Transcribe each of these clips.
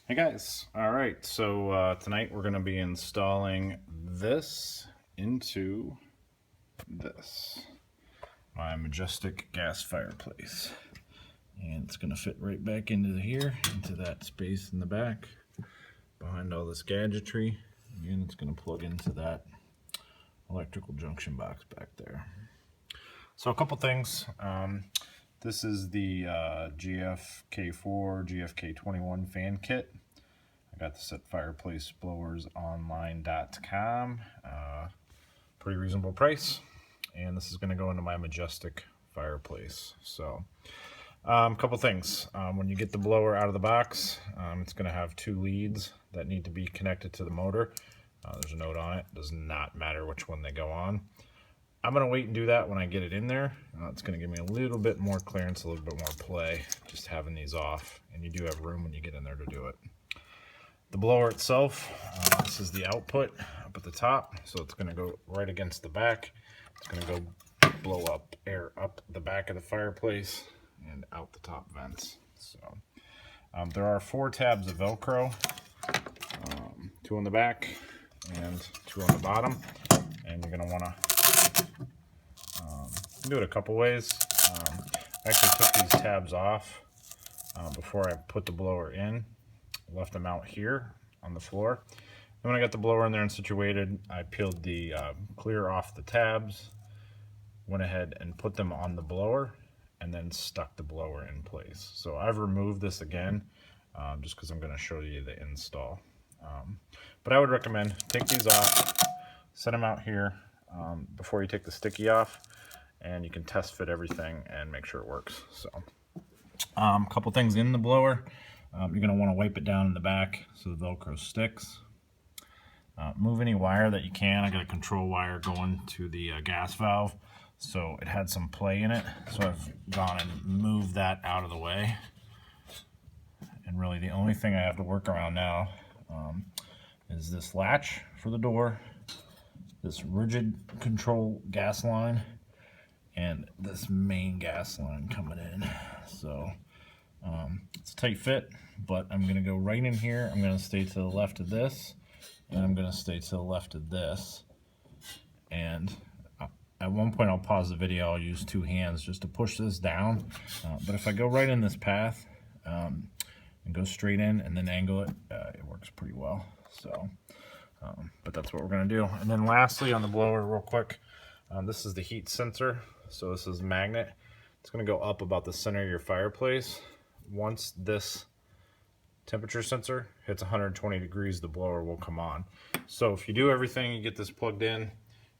Hey guys, alright, so tonight we're going to be installing this into this, my Majestic gas fireplace. And it's going to fit right back into here, into that space in the back, behind all this gadgetry, and it's going to plug into that electrical junction box back there. So a couple things. This is the GFK4, GFK21 fan kit. I got this at fireplaceblowersonline.com. Pretty reasonable price. And this is going to go into my Majestic fireplace. So, a couple things. When you get the blower out of the box, it's going to have two leads that need to be connected to the motor. There's a note on it. Does not matter which one they go on. I'm going to wait and do that when I get it in there. It's going to give me a little bit more clearance, a little bit more play, just having these off. And you do have room when you get in there to do it. The blower itself, this is the output up at the top. So it's going to go right against the back. It's going to go blow up air up the back of the fireplace and out the top vents. So there are 4 tabs of Velcro, 2 on the back and 2 on the bottom. And you're going to want to do it a couple ways. I actually took these tabs off before I put the blower in. Left them out here on the floor. Then when I got the blower in there and situated, I peeled the clear off the tabs, went ahead and put them on the blower, and then stuck the blower in place. So I've removed this again just because I'm going to show you the install. But I would recommend take these off, set them out here before you take the sticky off, and you can test fit everything and make sure it works. So a couple things in the blower. You're going to want to wipe it down in the back so the Velcro sticks. Move any wire that you can. I got a control wire going to the gas valve, so it had some play in it. So I've gone and moved that out of the way. And really the only thing I have to work around now is this latch for the door, this rigid control gas line, and this main gas line coming in. So it's a tight fit, but I'm going to go right in here. I'm going to stay to the left of this, and I'm going to stay to the left of this. And at one point I'll pause the video. I'll use 2 hands just to push this down. But if I go right in this path and go straight in and then angle it, it works pretty well. So, but that's what we're going to do. And then lastly on the blower real quick, this is the heat sensor. So this is a magnet. It's going to go up about the center of your fireplace. Once this temperature sensor hits 120 degrees, the blower will come on. So if you do everything, you get this plugged in,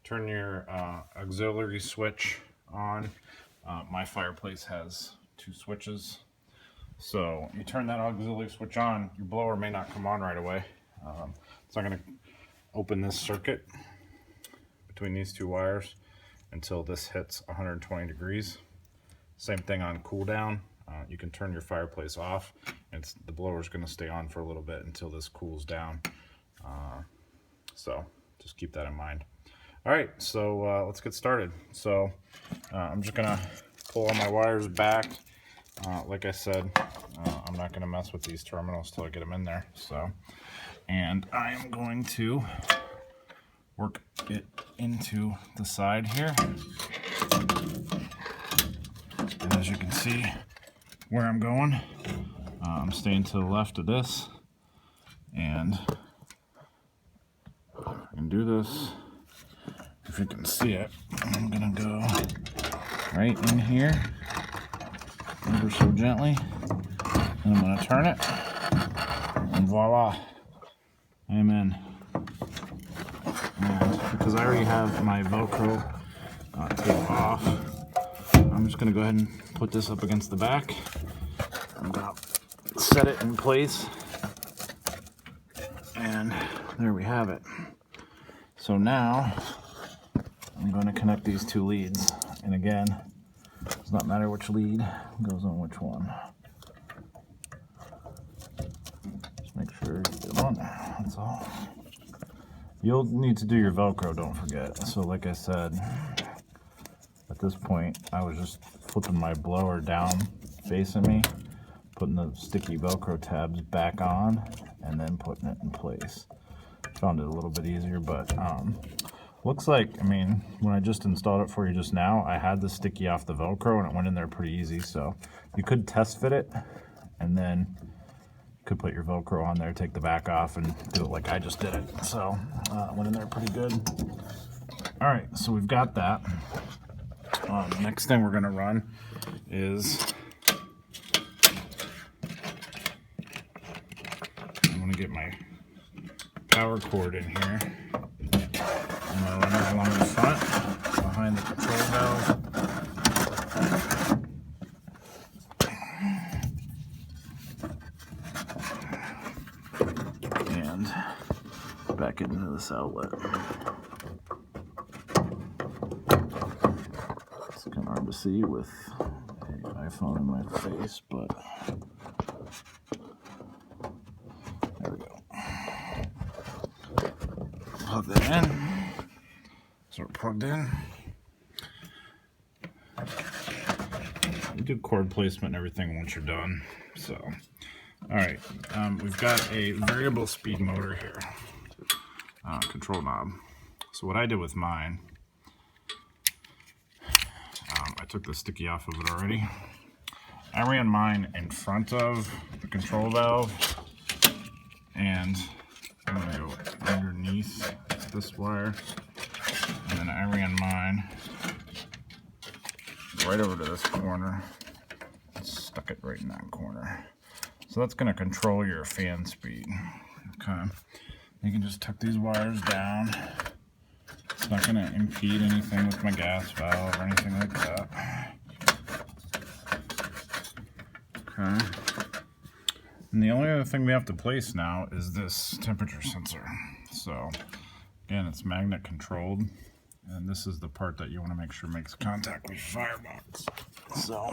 turn your auxiliary switch on. My fireplace has 2 switches. So you turn that auxiliary switch on, your blower may not come on right away. It's not going to open this circuit between these 2 wires until this hits 120 degrees. Same thing on cool down. You can turn your fireplace off, and the blower is going to stay on for a little bit until this cools down. So just keep that in mind. All right, so let's get started. So I'm just going to pull all my wires back. Like I said, I'm not going to mess with these terminals till I get them in there. So, and I am going to work it into the side here. And as you can see where I'm going, I'm staying to the left of this, and I can do this. If you can see it, I'm gonna go right in here, ever so gently, and I'm gonna turn it, and voila, I am in. And because I already have my Velcro tape off, I'm just going to go ahead and put this up against the back. I'm going to set it in place. And there we have it. So now I'm going to connect these 2 leads. And again, it does not matter which lead goes on which one. Just make sure you get them on there. That's all. You'll need to do your Velcro, don't forget. So like I said, at this point, I was just flipping my blower down facing me, putting the sticky Velcro tabs back on and then putting it in place. Found it a little bit easier, but looks like, I mean, when I just installed it for you just now, I had the sticky off the Velcro and it went in there pretty easy. So you could test fit it and then you could put your Velcro on there, take the back off and do it like I just did it. So it went in there pretty good. All right, so we've got that. The next thing we're gonna run is I'm gonna get my power cord in here. I'm going to run it along the front, behind the control valve. And back into this outlet. It's kind of hard to see with an iPhone in my face, but there we go. Plug that in. So we're plugged in. You do cord placement and everything once you're done. So, all right, we've got a variable speed motor here, control knob. So what I did with mine, I took the sticky off of it already. I ran mine in front of the control valve, and I'm gonna go underneath this wire. And then I ran mine right over to this corner, stuck it right in that corner. So that's going to control your fan speed. Okay, you can just tuck these wires down. It's not going to impede anything with my gas valve or anything like that. Okay, and the only other thing we have to place now is this temperature sensor. So again, it's magnet controlled. And this is the part that you want to make sure makes contact with your firebox. So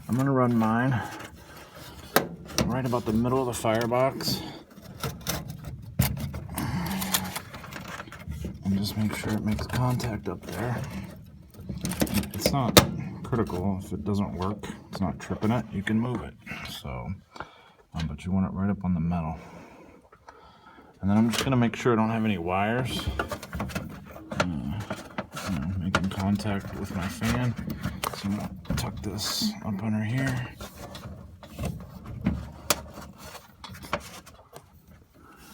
I'm going to run mine right about the middle of the firebox. And just make sure it makes contact up there. It's not critical. If it doesn't work, it's not tripping it, you can move it. So, but you want it right up on the metal. And then I'm just going to make sure I don't have any wires making contact with my fan. So I'm going to tuck this up under here.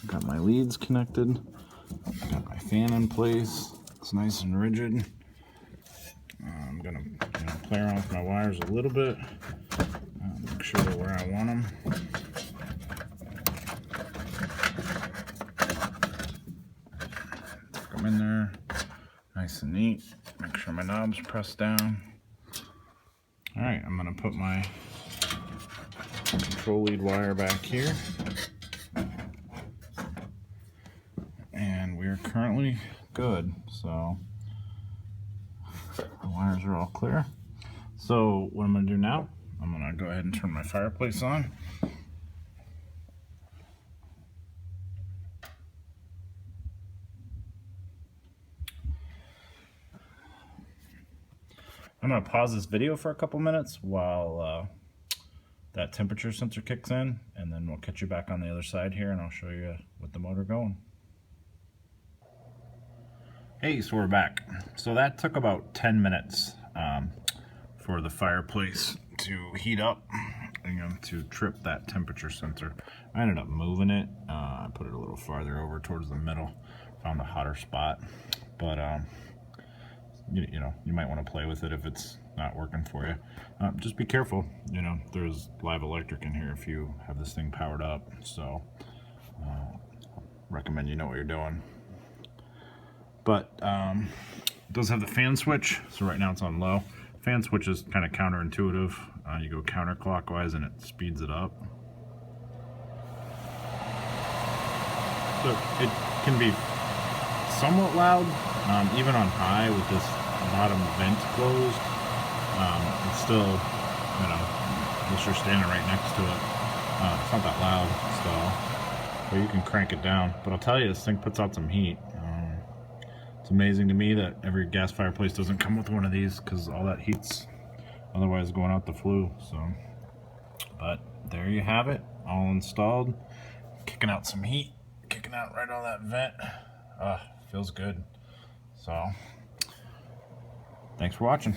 Got my leads connected. Got my fan in place. It's nice and rigid. I'm going to play around with my wires a little bit. Make sure they're where I want them. Tuck them in there. Nice and neat. Make sure my knob's pressed down. Alright, I'm going to put my control lead wire back here. And we're currently good. So the wires are all clear. So what I'm going to do now, I'm going to go ahead and turn my fireplace on. I'm going to pause this video for a couple minutes while that temperature sensor kicks in, and then we'll catch you back on the other side here and I'll show you with the motor going. Hey, so we're back. So that took about 10 minutes for the fireplace to heat up, to trip that temperature sensor. I ended up moving it. I put it a little farther over towards the middle, found a hotter spot, but you might want to play with it if it's not working for you. Just be careful. There's live electric in here if you have this thing powered up. So recommend you know what you're doing. But it does have the fan switch. So right now it's on low. Fan switch is kind of counterintuitive. You go counterclockwise and it speeds it up. So it can be somewhat loud, even on high with this bottom vent closed. It's still, unless you're standing right next to it, it's not that loud. So, but you can crank it down. But I'll tell you, this thing puts out some heat. It's amazing to me that every gas fireplace doesn't come with one of these, because all that heat's otherwise going out the flue. So, but there you have it, all installed. Kicking out some heat, kicking out right on that vent. Feels good. So, thanks for watching.